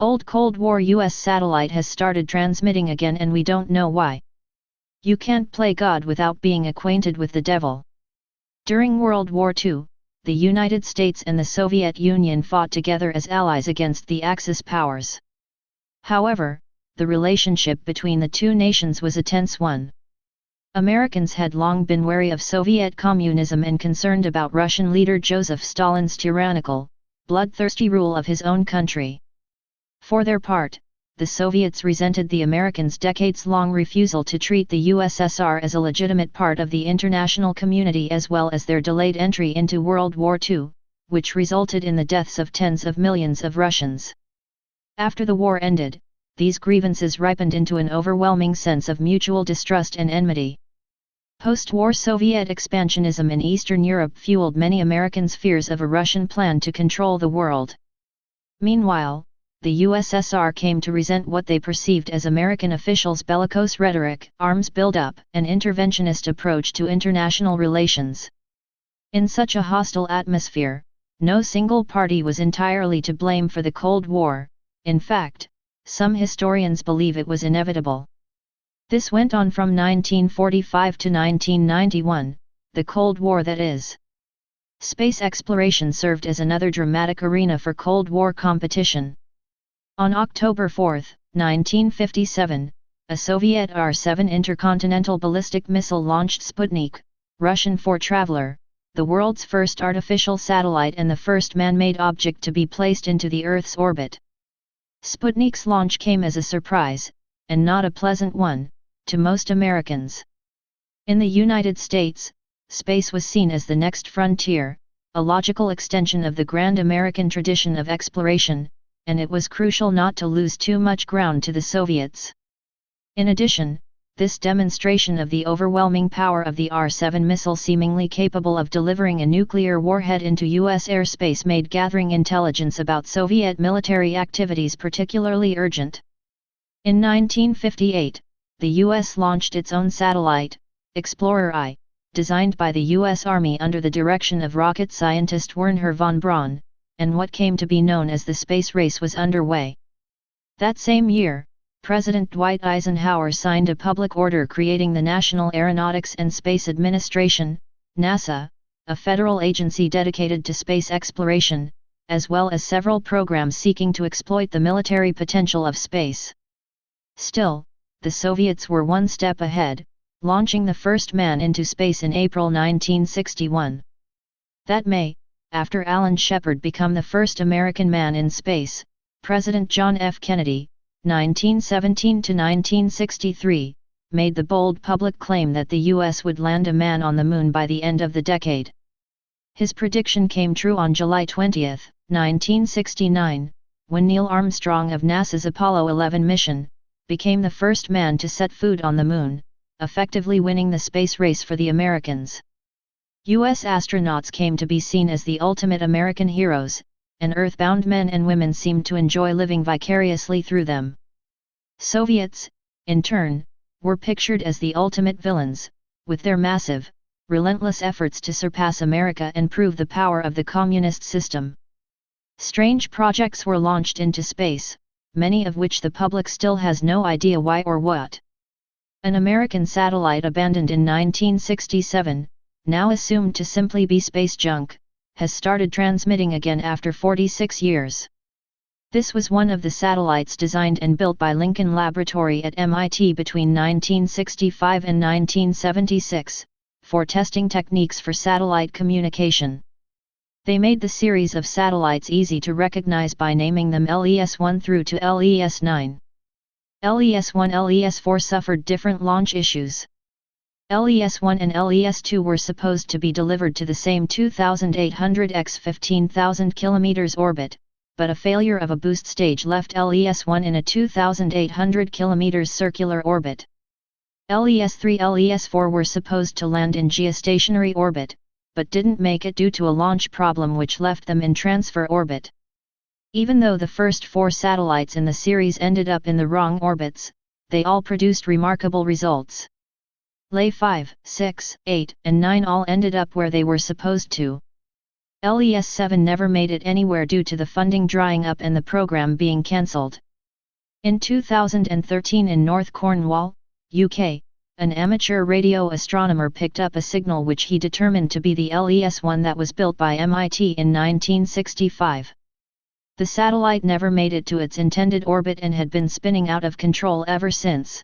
old Cold War US satellite has started transmitting again and we don't know why. You can't play God without being acquainted with the devil. During World War II, the United States and the Soviet Union fought together as allies against the Axis powers. However, the relationship between the two nations was a tense one. Americans had long been wary of Soviet communism and concerned about Russian leader Joseph Stalin's tyrannical, bloodthirsty rule of his own country. For their part, the Soviets resented the Americans' decades-long refusal to treat the USSR as a legitimate part of the international community, as well as their delayed entry into World War II, which resulted in the deaths of tens of millions of Russians. After the war ended, these grievances ripened into an overwhelming sense of mutual distrust and enmity. Post-war Soviet expansionism in Eastern Europe fueled many Americans' fears of a Russian plan to control the world. Meanwhile, the USSR came to resent what they perceived as American officials' bellicose rhetoric, arms buildup, and interventionist approach to international relations. In such a hostile atmosphere, no single party was entirely to blame for the Cold War. In fact, some historians believe it was inevitable. This went on from 1945 to 1991, the Cold War that is. Space exploration served as another dramatic arena for Cold War competition. On October 4, 1957, a Soviet R-7 intercontinental ballistic missile launched Sputnik, Russian for Traveler, the world's first artificial satellite and the first man-made object to be placed into the Earth's orbit. Sputnik's launch came as a surprise, and not a pleasant one, to most Americans. In the United States, space was seen as the next frontier, a logical extension of the grand American tradition of exploration, and it was crucial not to lose too much ground to the Soviets. In addition, this demonstration of the overwhelming power of the R-7 missile, seemingly capable of delivering a nuclear warhead into U.S. airspace, made gathering intelligence about Soviet military activities particularly urgent. In 1958, the U.S. launched its own satellite, Explorer I, designed by the U.S. Army under the direction of rocket scientist Wernher von Braun, and what came to be known as the space race was underway. That same year, President Dwight Eisenhower signed a public order creating the National Aeronautics and Space Administration, NASA, a federal agency dedicated to space exploration, as well as several programs seeking to exploit the military potential of space. Still, the Soviets were one step ahead, launching the first man into space in April 1961. That May, after Alan Shepard became the first American man in space, President John F. Kennedy, 1917 to 1963, made the bold public claim that the U.S. would land a man on the Moon by the end of the decade. His prediction came true on July 20, 1969, when Neil Armstrong of NASA's Apollo 11 mission became the first man to set foot on the Moon, effectively winning the space race for the Americans. U.S. astronauts came to be seen as the ultimate American heroes, and Earthbound men and women seemed to enjoy living vicariously through them. Soviets, in turn, were pictured as the ultimate villains, with their massive, relentless efforts to surpass America and prove the power of the communist system. Strange projects were launched into space, many of which the public still has no idea why or what. An American satellite abandoned in 1967, now assumed to simply be space junk, has started transmitting again after 46 years. This was one of the satellites designed and built by Lincoln Laboratory at MIT between 1965 and 1976, for testing techniques for satellite communication. They made the series of satellites easy to recognize by naming them LES-1 through to LES-9. LES-1 and LES-4 suffered different launch issues. LES-1 and LES-2 were supposed to be delivered to the same 2,800 x 15,000 km orbit, but a failure of a boost stage left LES-1 in a 2,800 km circular orbit. LES-3 and LES-4 were supposed to land in geostationary orbit, but didn't make it due to a launch problem which left them in transfer orbit. Even though the first 4 satellites in the series ended up in the wrong orbits, they all produced remarkable results. LE 5, 6, 8, and 9 all ended up where they were supposed to. LES-7 never made it anywhere due to the funding drying up and the program being cancelled. In 2013 in North Cornwall, UK, an amateur radio astronomer picked up a signal which he determined to be the LES-1 that was built by MIT in 1965. The satellite never made it to its intended orbit and had been spinning out of control ever since.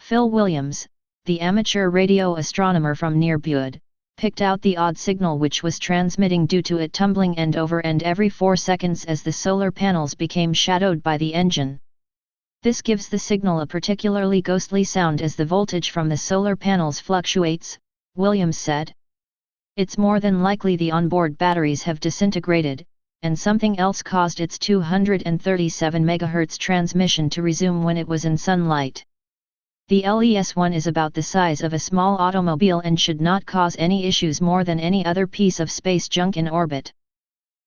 Phil Williams, the amateur radio astronomer from near Bude, picked out the odd signal which was transmitting due to it tumbling end over end every 4 seconds as the solar panels became shadowed by the engine. This gives the signal a particularly ghostly sound as the voltage from the solar panels fluctuates, Williams said. It's more than likely the onboard batteries have disintegrated, and something else caused its 237 MHz transmission to resume when it was in sunlight. The LES-1 is about the size of a small automobile and should not cause any issues more than any other piece of space junk in orbit.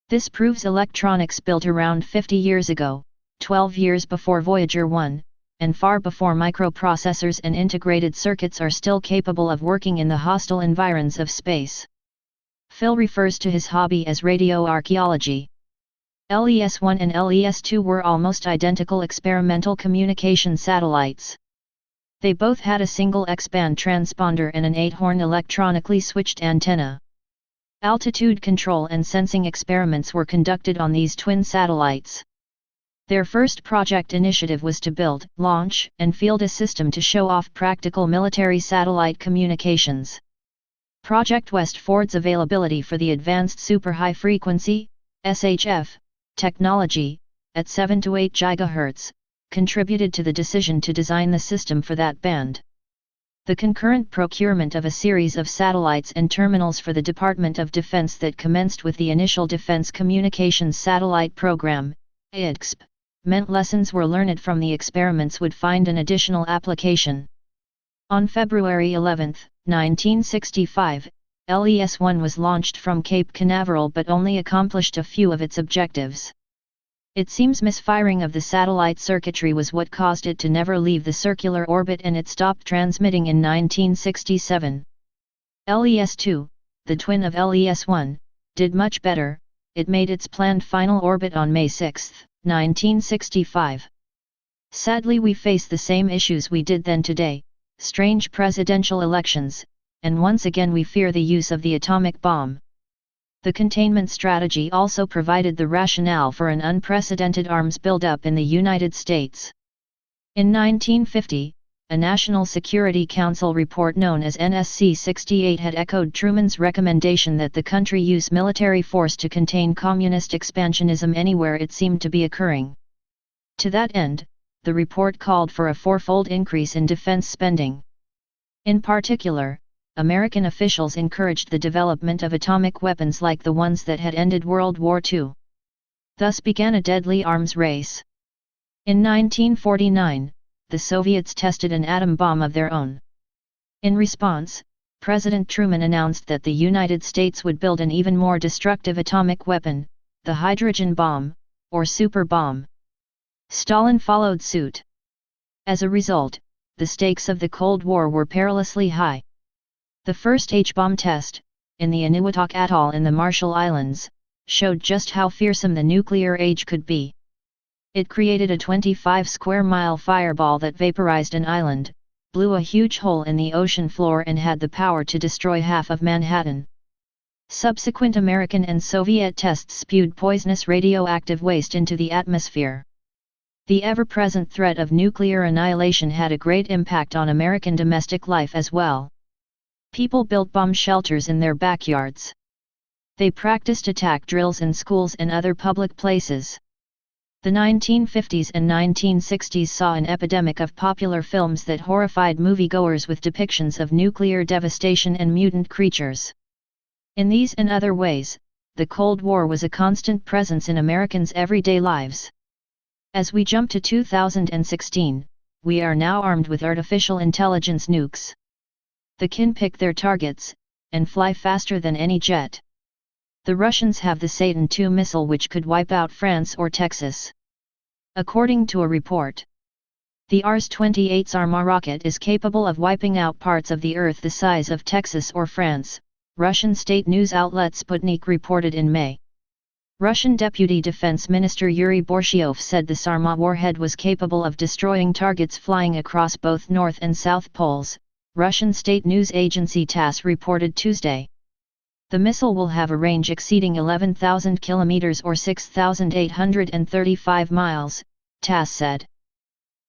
This proves electronics built around 50 years ago, 12 years before Voyager 1, and far before microprocessors and integrated circuits are still capable of working in the hostile environs of space. Phil refers to his hobby as radio archaeology. LES-1 and LES-2 were almost identical experimental communication satellites. They both had a single X-band transponder and an 8-horn electronically switched antenna. Altitude control and sensing experiments were conducted on these twin satellites. Their first project initiative was to build, launch, and field a system to show off practical military satellite communications. Project Westford's availability for the Advanced Super High Frequency (SHF) technology, at 7 to 8 GHz, contributed to the decision to design the system for that band. The concurrent procurement of a series of satellites and terminals for the Department of Defense that commenced with the initial Defense Communications Satellite Program, IDSP, meant lessons were learned from the experiments would find an additional application. On February 11, 1965, LES-1 was launched from Cape Canaveral but only accomplished a few of its objectives. It seems misfiring of the satellite circuitry was what caused it to never leave the circular orbit and it stopped transmitting in 1967. LES-2, the twin of LES-1, did much better. It made its planned final orbit on May 6, 1965. Sadly, we face the same issues we did then today, strange presidential elections, and once again we fear the use of the atomic bomb. The containment strategy also provided the rationale for an unprecedented arms buildup in the United States. In 1950, a National Security Council report known as NSC 68 had echoed Truman's recommendation that the country use military force to contain communist expansionism anywhere it seemed to be occurring. To that end, the report called for a fourfold increase in defense spending. In particular, American officials encouraged the development of atomic weapons like the ones that had ended World War II. Thus began a deadly arms race. In 1949, the Soviets tested an atom bomb of their own. In response, President Truman announced that the United States would build an even more destructive atomic weapon, the hydrogen bomb, or super bomb. Stalin followed suit. As a result, the stakes of the Cold War were perilously high. The first H-bomb test, in the Eniwetok Atoll in the Marshall Islands, showed just how fearsome the nuclear age could be. It created a 25-square-mile fireball that vaporized an island, blew a huge hole in the ocean floor and had the power to destroy half of Manhattan. Subsequent American and Soviet tests spewed poisonous radioactive waste into the atmosphere. The ever-present threat of nuclear annihilation had a great impact on American domestic life as well. People built bomb shelters in their backyards. They practiced attack drills in schools and other public places. The 1950s and 1960s saw an epidemic of popular films that horrified moviegoers with depictions of nuclear devastation and mutant creatures. In these and other ways, the Cold War was a constant presence in Americans' everyday lives. As we jump to 2016, we are now armed with artificial intelligence nukes. The kin pick their targets, and fly faster than any jet. The Russians have the Satan II missile which could wipe out France or Texas. According to a report, the Rs-28 Arma rocket is capable of wiping out parts of the Earth the size of Texas or France, Russian state news outlet Sputnik reported in May. Russian Deputy Defense Minister Yuri Borshev said the Sarma warhead was capable of destroying targets flying across both North and South Poles, Russian state news agency TASS reported Tuesday. The missile will have a range exceeding 11,000 kilometers or 6,835 miles, TASS said.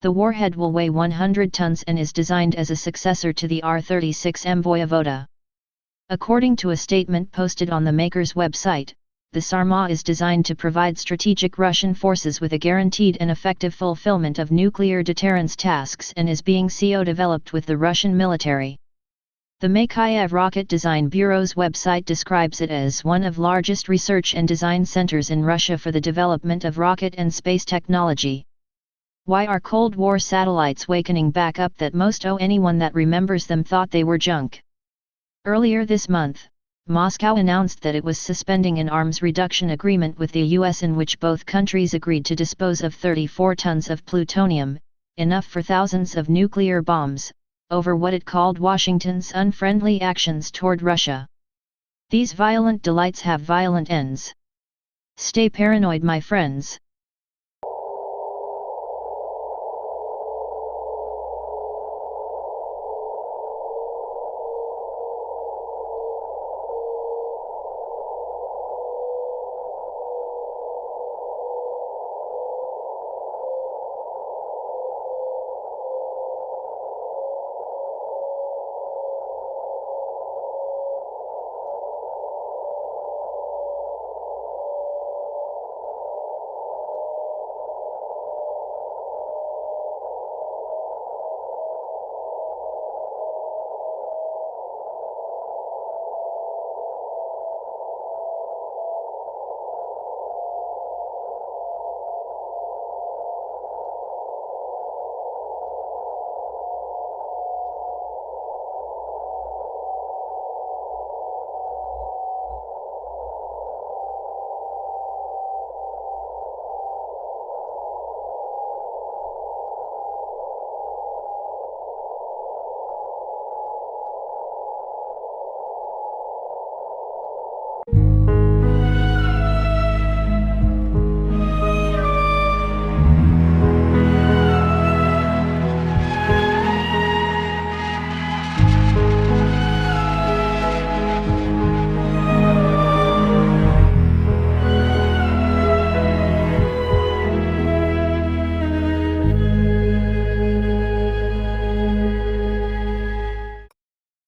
The warhead will weigh 100 tons and is designed as a successor to the R-36M Voyvoda. According to a statement posted on the maker's website, the Sarma is designed to provide strategic Russian forces with a guaranteed and effective fulfillment of nuclear deterrence tasks and is being co-developed with the Russian military. The Makeyev Rocket Design Bureau's website describes it as one of the largest research and design centers in Russia for the development of rocket and space technology. Why are Cold War satellites wakening back up that most anyone that remembers them thought they were junk? Earlier this month, Moscow announced that it was suspending an arms reduction agreement with the US in which both countries agreed to dispose of 34 tons of plutonium, enough for thousands of nuclear bombs, over what it called Washington's unfriendly actions toward Russia. These violent delights have violent ends. Stay paranoid, my friends.